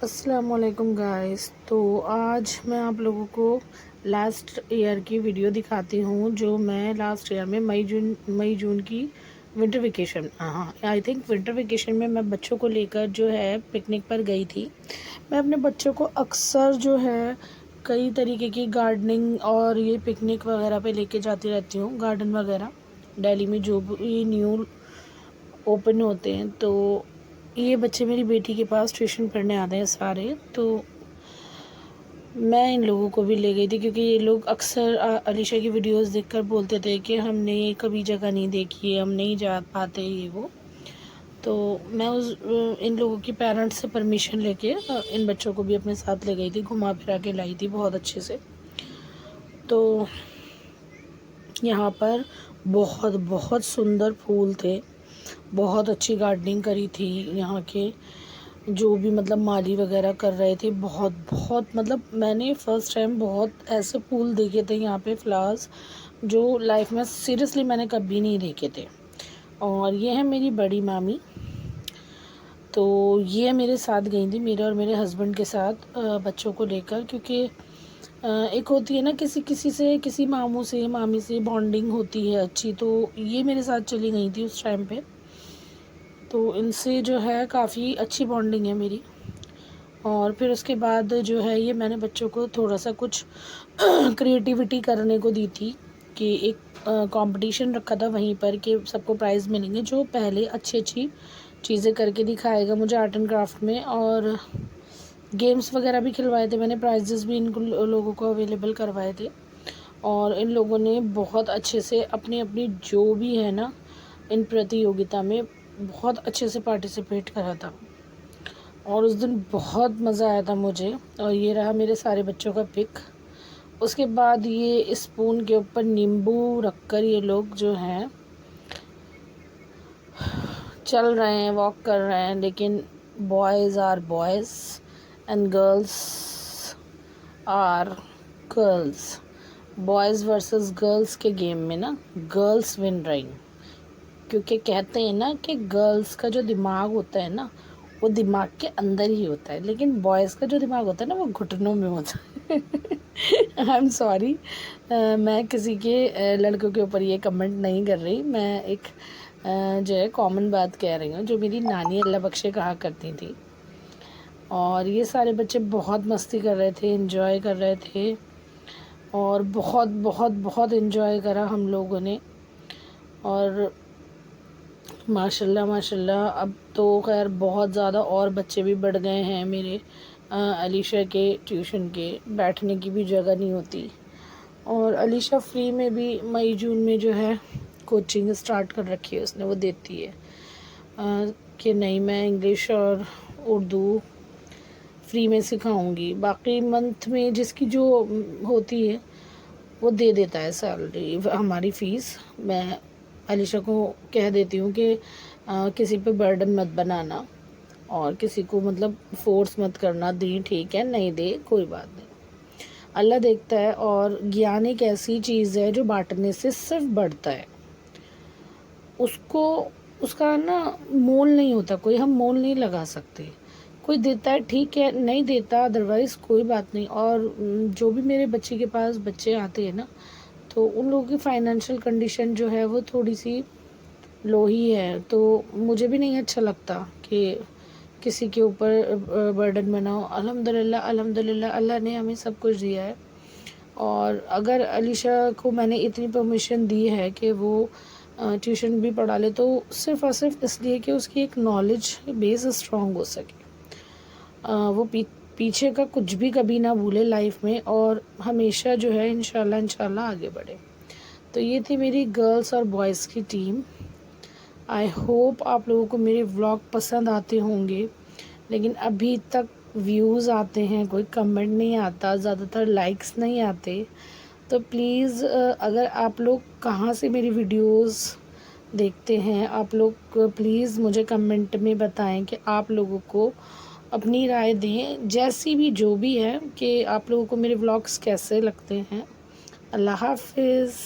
अस्सलामुअलैकुम गाइस। तो आज मैं आप लोगों को लास्ट ईयर की वीडियो दिखाती हूँ जो मैं लास्ट ईयर में मई जून की विंटर वेकेशन, हाँ आई थिंक विंटर वेकेशन में मैं बच्चों को लेकर जो है पिकनिक पर गई थी। मैं अपने बच्चों को अक्सर जो है कई तरीके की गार्डनिंग और ये पिकनिक वगैरह पे लेके जाती रहती हूँ। गार्डन वगैरह दिल्ली में जो भी न्यू ओपन होते हैं, तो ये बच्चे मेरी बेटी के पास ट्यूशन पढ़ने आते हैं सारे, तो मैं इन लोगों को भी ले गई थी क्योंकि ये लोग अक्सर अलीशा की वीडियोस देखकर बोलते थे कि हमने कभी जगह नहीं देखी है, हम नहीं जा पाते ये वो। तो मैं इन लोगों की पेरेंट्स से परमिशन लेके इन बच्चों को भी अपने साथ ले गई थी, घुमा फिरा के लाई थी बहुत अच्छे से। तो यहाँ पर बहुत बहुत सुंदर फूल थे, बहुत अच्छी गार्डनिंग करी थी यहाँ के जो भी मतलब माली वगैरह कर रहे थे। बहुत बहुत मतलब मैंने फ़र्स्ट टाइम बहुत ऐसे फूल देखे थे यहाँ पे, फ्लावर्स जो लाइफ में सीरियसली मैंने कभी नहीं देखे थे। और ये है मेरी बड़ी मामी, तो ये मेरे साथ गई थी, मेरे और मेरे हस्बैंड के साथ बच्चों को लेकर, क्योंकि एक होती है ना किसी किसी से, किसी मामू से मामी से बॉन्डिंग होती है अच्छी, तो ये मेरे साथ चली गई थी उस टाइम पे। तो इनसे जो है काफ़ी अच्छी बॉन्डिंग है मेरी। और फिर उसके बाद जो है ये मैंने बच्चों को थोड़ा सा कुछ क्रिएटिविटी करने को दी थी कि एक कंपटीशन रखा था वहीं पर कि सबको प्राइज़ मिलेंगे जो पहले अच्छी अच्छी चीज़ें करके दिखाएगा मुझे आर्ट एंड क्राफ्ट में। और गेम्स वगैरह भी खिलवाए थे मैंने, प्राइजेस भी इन लोगों को अवेलेबल करवाए थे। और इन लोगों ने बहुत अच्छे से अपनी अपनी जो भी है ना इन प्रतियोगिता में बहुत अच्छे से पार्टिसिपेट करा था। और उस दिन बहुत मज़ा आया था मुझे। और ये रहा मेरे सारे बच्चों का पिक। उसके बाद ये स्पून के ऊपर नींबू रखकर ये लोग जो हैं चल रहे हैं, वॉक कर रहे हैं, लेकिन boys are boys and girls are girls. Boys versus girls के गेम में ना गर्ल्स विन रही, क्योंकि कहते हैं ना कि गर्ल्स का जो दिमाग होता है ना वो दिमाग के अंदर ही होता है, लेकिन बॉयज़ का जो दिमाग होता है ना वो घुटनों में होता है। आई एम सॉरी, मैं किसी के लड़कों के ऊपर ये कमेंट नहीं कर रही, मैं एक जो है कॉमन बात कह रही हूँ जो मेरी नानी अल्लाह बख्शे कहा करती थी। और ये सारे बच्चे बहुत मस्ती कर रहे थे, एंजॉय कर रहे थे, और बहुत बहुत बहुत एंजॉय करा हम लोगों ने। और माशाल्लाह माशाल्लाह अब तो खैर बहुत ज़्यादा और बच्चे भी बढ़ गए हैं मेरे अलीशा के ट्यूशन के, बैठने की भी जगह नहीं होती। और अलीशा फ्री में भी मई जून में जो है कोचिंग स्टार्ट कर रखी है उसने, वो देती है कि नहीं मैं इंग्लिश और उर्दू फ्री में सिखाऊंगी, बाकी मंथ में जिसकी जो होती है वो दे देता है सैलरी, हमारी फ़ीस। मैं अलीशा को कह देती हूँ कि किसी पे बर्डन मत बनाना और किसी को मतलब फोर्स मत करना, दी ठीक है नहीं दे कोई बात नहीं, अल्लाह देखता है। और ज्ञान एक ऐसी चीज़ है जो बांटने से सिर्फ बढ़ता है, उसको उसका ना मोल नहीं होता कोई, हम मोल नहीं लगा सकते। कोई देता है ठीक है, नहीं देता अदरवाइज़ कोई बात नहीं। और जो भी मेरे बच्चे के पास बच्चे आते हैं ना, तो उन लोगों की फ़ाइनेंशियल कंडीशन जो है वो थोड़ी सी लो ही है, तो मुझे भी नहीं अच्छा लगता कि किसी के ऊपर बर्डन बनाओ। अल्हम्दुलिल्लाह अल्हम्दुलिल्लाह अल्लाह ने हमें सब कुछ दिया है। और अगर अलीशा को मैंने इतनी परमिशन दी है कि वो ट्यूशन भी पढ़ा ले, तो सिर्फ़ और सिर्फ इसलिए कि उसकी एक नॉलेज बेस स्ट्रॉन्ग हो सके, वो पीछे का कुछ भी कभी ना भूले लाइफ में, और हमेशा जो है इंशाल्लाह इंशाल्लाह आगे बढ़े। तो ये थी मेरी गर्ल्स और बॉयज़ की टीम। आई होप आप लोगों को मेरे व्लॉग पसंद आते होंगे, लेकिन अभी तक व्यूज़ आते हैं, कोई कमेंट नहीं आता, ज़्यादातर लाइक्स नहीं आते। तो प्लीज़ अगर आप लोग कहाँ से मेरी वीडियोस देखते हैं, आप लोग प्लीज़ मुझे कमेंट में बताएं कि आप लोगों को अपनी राय दें, जैसी भी जो भी है, कि आप लोगों को मेरे व्लॉग्स कैसे लगते हैं। अल्लाह हाफ़िज़।